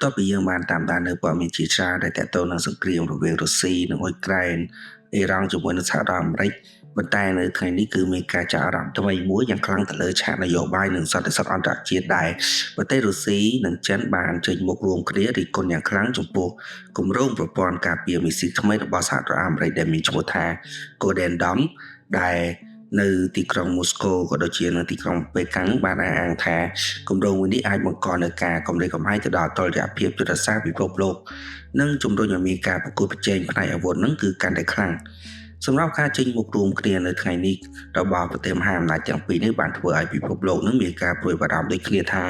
បន្ទាប់ពីយើងបានតាមដាននៅព័ត៌មានជាច្រើនដែលទាក់ទងនឹងសង្គ្រាមរវាងរុស្ស៊ីនិងអ៊ុយក្រែនអ៊ីរ៉ង់ជាមួយនឹងសហរដ្ឋអាមេរិកប៉ុន្តែនៅថ្ងៃនេះគឺមានការចាប់អារម្មណ៍ថ្មីមួយយ៉ាងខ្លាំងទៅលើឆាកនយោបាយនិងសន្តិសុខអន្តរជាតិដែរប្រទេសរុស្ស៊ីនិងចិនបានចេញមុខរួមគ្នារិះគន់យ៉ាងខ្លាំងចំពោះគម្រោងប្រព័ន្ធការពារមីស៊ីលថ្មីរបស់សហរដ្ឋអាមេរិកដែលមានឈ្មោះថា Golden Dome ដែលនៅទីក្រុងមូស្កូក៏ដូចជានៅទីក្រុងប៉េកាំងបានអះអាងថាគម្រោងមួយនេះអាចបង្កនូវការគំរាមកំហែងទៅដល់តុល្យភាពយុទ្ធសាស្ត្រពិភពលោកនិងជំរុញឲ្យមានការប្រកួតប្រជែងផ្នែកអាវុធនឹងគឺកាន់តែខ្លាំងសម្រាប់ការចេញមុខរួមគ្នានៅថ្ងៃនេះរបស់ប្រទេសមហាអំណាចទាំងពីរនេះបានធ្វើឲ្យពិភពលោកនឹងមានការព្រួយបារម្ភដូចគ្នាថា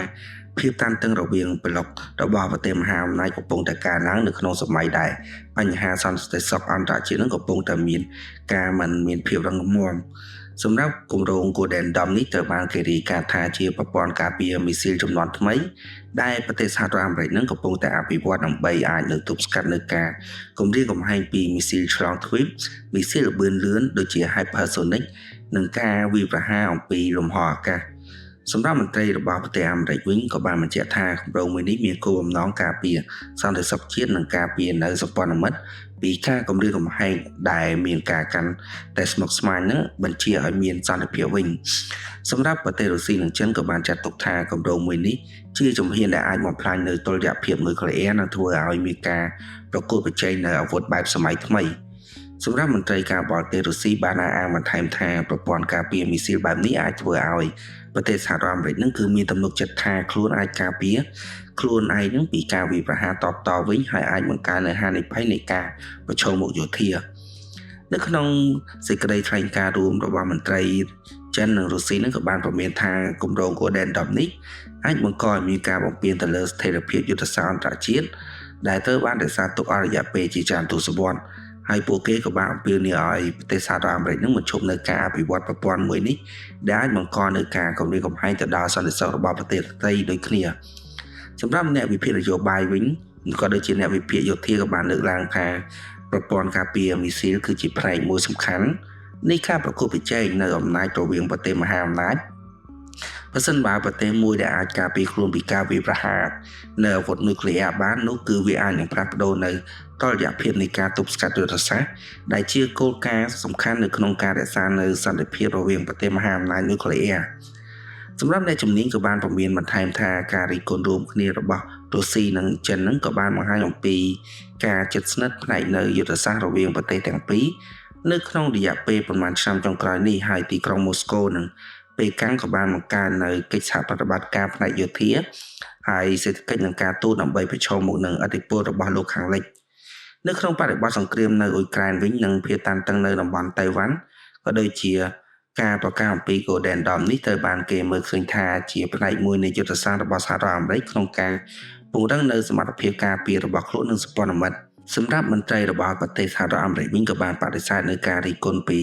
ភាពតានតឹងរវាងប្លុករបស់ប្រទេសមហាអំណាចកំពុងតែកើនឡើងនៅក្នុងសម័យដែលបញ្ហាសន្តិសុខអន្តរជាតិនឹងកំពុងតែមានការមិនមានភាពរឹងមាំសម្រាប់គម្រោង Golden Dome នេះត្រូវបានគេរាយការណ៍ថាជាប្រព័ន្ធការពារមីស៊ីលចំនួនថ្មីដែលប្រទេសសហរដ្ឋអាមេរិកនឹងកំពុងតែអភិវឌ្ឍដើម្បីអាចនឹងទប់ស្កាត់នូវការគំរាមកំហែងពីមីស៊ីលឆ្លងទ្វីបមីស៊ីលល្បឿនលឿនដូចជា Hypersonic និងការវាយប្រហារអំពីលំហអាកាសសម្រាប់មន្ត្រីរបស់ប្រទេសអាមេរិកវិញក៏បានបញ្ជាក់ថាគម្រោងមួយនេះមានគោលបំណងការពារសន្តិសុខជាតិនិងការពារនៅសម្ព័ន្ធមិត្តពីការគំរាមកំហែងដែលមានការកាន់តែស្មុគស្មាញនឹងបញ្ជាឲ្យមានសន្តិភាពវិញសម្រាប់ប្រទេសរុស្ស៊ីនិងចិនក៏បានចាត់ទុកថាគម្រោងមួយនេះជាជំហានដែលអាចបំផ្លាញនៅតុល្យភាពនុយក្លេអ៊ែរនិងធ្វើឲ្យមានការប្រកួតប្រជែងនៅអាវុធបែបសម័យថ្មីសម្រាប់មន្ត្រីការបរទេសរុស្ស៊ីបានអះអាងបន្ថែមថាប្រព័ន្ធការពារមីស៊ីលបែបនេះអាចធ្វើឲ្យប្រទេសសហរដ្ឋអាមេរិកនឹងគឺមានទំនុកចិត្តថាខ្លួនអាចការពារខ្លួនឯងនឹងពីការវាយប្រហារតបតវិញហើយអាចបង្កើននូវហានិភ័យនៃការប្រឈមមុខយោធានៅក្នុងសេចក្តីថ្លែងការណ៍រួមរបស់មន្ត្រីចិននិងរុស្ស៊ីនឹងក៏បានប្រមានថាគម្រោង Golden Dome នេះអាចបង្កឲ្យមានការបំពានទៅលើស្ថិរភាពយុទ្ធសាស្ត្រអន្តរជាតិដែលត្រូវបានរក្សាទុកអស់រយៈពេលជាច្រើនទសវត្សរ៍ហើយពួកគេក៏បានអំពាវនាវឲ្យប្រទេសសហរដ្ឋអាមេរិកនឹងបញ្ឈប់នៅការអភិវឌ្ឍប្រព័ន្ធមួយនេះដែលអាចបង្កនៅការគំរាមកំហែងទៅដល់សន្តិសុខរបស់ប្រទេសដទៃដូចគ្នាសម្រាប់អ្នកវិភាគនយោបាយវិញក៏ដូចជាអ្នកវិភាគយោធាក៏បានលើកឡើងថាប្រព័ន្ធការពារមីស៊ីលគឺជាផ្នែកមួយសំខាន់នៃការប្រកួតប្រជែងនៅអំណាចរវាងប្រទេសមហាអំណាចបើសិនបើប្រទេសមួយដែលអាចការពារខ្លួនពីការវាយប្រហារនៅអាវុធនុយក្លេអ៊ែរបាននោះគឺវាអាចនឹងផ្លាស់ប្ដូរនៅតុល្យភាពនៃការទប់ស្កាត់យុទ្ធសាស្ត្រដែលជាគោលការណ៍សំខាន់នៅក្នុងការរក្សានៅសន្តិភាពរវាងប្រទេសមហាអំណាចនុយក្លេអ៊ែរសម្រាប់អ្នកជំនាញក៏បានពមៀនបន្ថែមថាការរិះគន់រួមគ្នារបស់រុស្ស៊ីនិងចិននឹងក៏បានបង្ហាញអំពីការជិតស្និទ្ធផ្នែកនៅយុទ្ធសាស្ត្ររវាងប្រទេសទាំងពីរនៅក្នុងរយៈពេលប្រមាណឆ្នាំចុងក្រោយនេះហើយទីក្រុងមូស្កូនិងប៉េកាំងក៏បានបង្កើននៅកិច្ចសហប្រតិបត្តិការផ្នែកយោធាហើយសេដ្ឋកិច្ចនិងការទូតដើម្បីប្រឈមមុខនឹងឥទ្ធិពលរបស់លោកខាងលិចនៅក្នុងបរិបទសង្គ្រាមនៅអ៊ុយក្រែនវិញនិងភាពតានតឹងនៅតំបន់តៃវ៉ាន់ក៏ដូចជាការប្រកាសអំពី Golden Dome នេះត្រូវបានគេមើលឃើញថាជាផ្នែកមួយនៃយុទ្ធសាស្ត្ររបស់សហរដ្ឋអាមេរិកក្នុងការពង្រឹងនៅសមត្ថភាពការពាររបស់ខ្លួននិងសម្ព័ន្ធមិត្តសម្រាប់មន្ត្រីរបស់ប្រទេសសហរដ្ឋអាមេរិកវិញក៏បានបដិសេធនៅការរិះគន់ពី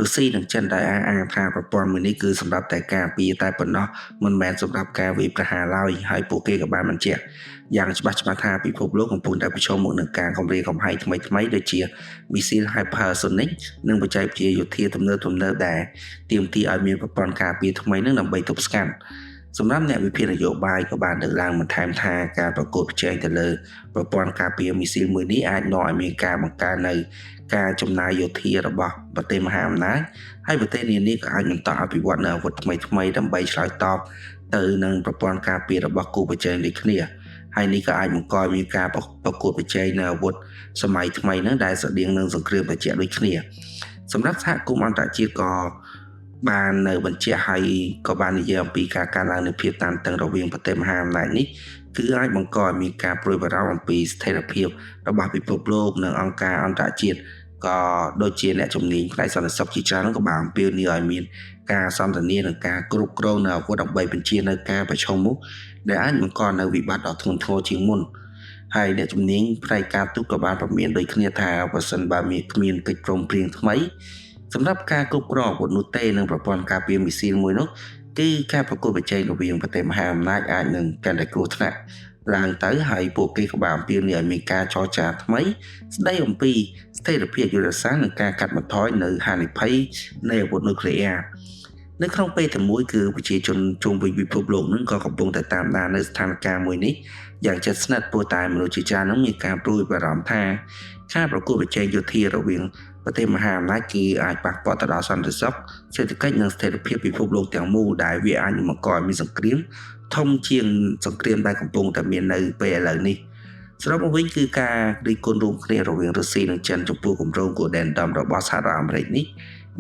រុស្ស៊ីនិងចិនដែលអះអាងថាប្រព័ន្ធមួយនេះគឺសម្រាប់តែការពារតែប៉ុណ្ណោះមិនមែនសម្រាប់ការវាយប្រហារឡើយហើយពួកគេក៏បានបញ្ជាក់យ៉ាងច្បាស់ថាពិភពលោកកំពុងតែប្រឈមមុខនឹងការគំរាមកំហែងថ្មីៗដូចជាមីស៊ីល Hypersonic និងបច្ចេកវិទ្យាយោធាទំនើបដែលទាមទារឲ្យមានប្រព័ន្ធការពារថ្មីនឹងដើម្បីទប់ស្កាត់សម្រាប់អ្នកវិភាគនយោបាយក៏បានលើកឡើងបន្ថែមថាការប្រកួតប្រជែងទៅលើប្រព័ន្ធការពារមីស៊ីលមួយនេះអាចនាំឲ្យមានការបង្កើននៅការចំណាយយោធារបស់ប្រទេសមហាអំណាចហើយប្រទេសនានាក៏អាចបន្តអភិវឌ្ឍនៅអាវុធថ្មីៗដើម្បីឆ្លើយតបទៅនឹងប្រព័ន្ធការពាររបស់គូប្រជែងដូចគ្នាហើយនេះក៏អាចបង្កឲ្យមានការប្រកួតប្រជែងនៅអាវុធសម័យថ្មីហ្នឹងដែលស្រដៀងនឹងសង្គ្រាមត្រជាក់ដូចគ្នាសម្រាប់សហគមន៍អន្តរជាតិក៏បាននៅបញ្ជាក់ហើយក៏បាននិយាយអំពីការកើនឡើងនៃភាពតានតឹងរវាងប្រទេសមហាអំណាចនេះគឺអាចបង្កឲ្យមានការព្រួយបារម្ភអំពីស្ថិរភាពរបស់ពិភពលោកនិងអង្គការអន្តរជាតិក៏ដូចជាអ្នកជំនាញផ្នែកសន្តិសុខជាច្រើនក៏បានអំពាវនាវឲ្យមានការសន្ទនានិងការគ្រប់គ្រងនៅអាវុធដើម្បីបញ្ជានៅការប្រឈមមុខដែលអាចបង្កនៅវិបត្តិដ៏ធ្ងន់ធ្ងរជាងមុនហើយអ្នកជំនាញផ្នែកការទូតក៏បានប្រមានដូចគ្នាថាបើសិនបើគ្មានកិច្ចព្រមព្រៀងថ្មីសម្រាប់ការគ្រប់គ្រងអាវុធនោះទេនឹងប្រព័ន្ធការពារមីស៊ីលមួយនោះគឺការប្រកួតប្រជែងរវាងប្រទេសមហាអំណាចអាចនឹងកាន់តែគ្រោះថ្នាក់ឡើងទៅហើយពួកគេក៏បានអំពាវនាវឲ្យមានការចរចាថ្មីស្ដីអំពីស្ថិរភាពយុទ្ធសាស្ត្រនិងការកាត់បន្ថយនៅហានិភ័យនៃអាវុធនុយក្លេអ៊ែរ នៅក្នុងពេលតែមួយគឺប្រជាជនជុំវិញពិភពលោកនឹងក៏កំពុងតែតាមដាននៅស្ថានភាពមួយនេះយ៉ាងជិតស្និទ្ធព្រោះតែមនុស្សជាច្រើននឹងមានការព្រួយបារម្ភថាការប្រកួតប្រជែងយោធារវាងប្រទេសមហាអំណាចគឺអាចប៉ះពាល់ទៅដល់សន្តិសុខសេដ្ឋកិច្ចនិងស្ថិរភាពពិភពលោកទាំងមូលដែលវាអាចនឹងបង្កឲ្យមានសង្គ្រាមធំជាងសង្គ្រាមដែលកំពុងតែមាននៅពេលឥឡូវនេះសរុបមកវិញគឺការរិះគន់រួមគ្នារវាងរុស្ស៊ីនិងចិនចំពោះគម្រោង Golden Dome របស់សហរដ្ឋអាមេរិកនេះ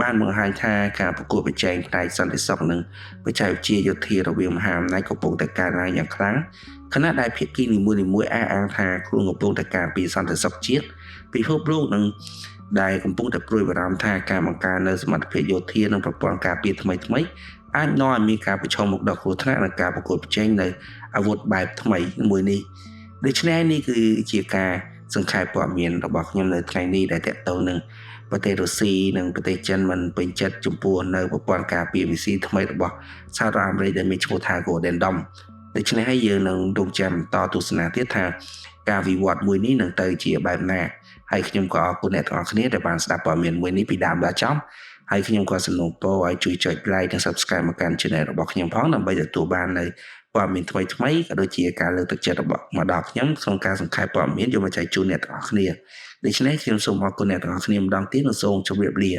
បានបង្ហាញថាការប្រកួតប្រជែងផ្នែកសន្តិសុខនិងបច្ចេកវិទ្យាយោធារវាងមហាអំណាចកំពុងតែកើនឡើងយ៉ាងខ្លាំងខណៈដែលភាគីនីមួយៗអះអាងថាខ្លួនកំពុងតែការពារសន្តិសុខជាតិពិភពលោកនិងដែលកំពុងតែព្រួយបារម្ភថាការបង្កើននូវសមត្ថភាពយោធានិងប្រព័ន្ធការពារថ្មីៗអាចនាំឲ្យមានការប្រឈមមុខដល់គ្រោះថ្នាក់និងការប្រកួតប្រជែងនៅអាវុធបែបថ្មីមួយនេះដូច្នេះនេះគឺជាការសង្ខេបព័ត៌មានរបស់ខ្ញុំនៅថ្ងៃនេះដែលតកតងនឹងប្រទេសរុស្ស៊ីនិងប្រទេសចិនមិនពេញចិត្តចំពោះនៅប្រព័ន្ធការពារមីស៊ីថ្មីរបស់សហរដ្ឋអាមេរិកដែលមានឈ្មោះថា Golden Dome ដូច្នេះហើយយើងនឹងរងចាំបន្តទស្សនាទៀតថាការវិវត្តមួយនេះនឹងទៅជាបែបណាហើយខ្ញុំក៏អរគុណអ្នកទាំងអស់គ្នាដែលបានស្ដាប់ព័ត៌មានមួយនេះពីដើមដល់ចប់ហើយខ្ញុំក៏សូមពរឲ្យជួយចុច like និង subscribe មកកាន់ channel របស់ខ្ញុំផងដើម្បីទទួលបាននៅព័ត៌មានថ្មីៗក៏ដូចជាការលើកទឹកចិត្តរបស់មកដល់ខ្ញុំក្នុងការសង្ខេបព័ត៌មានយកមកចែកជូនអ្នកទាំងអស់គ្នាដូច្នេះខ្ញុំសូមអរគុណអ្នកទាំងអស់គ្នាម្ដងទៀតនិងសូមជម្រាបលា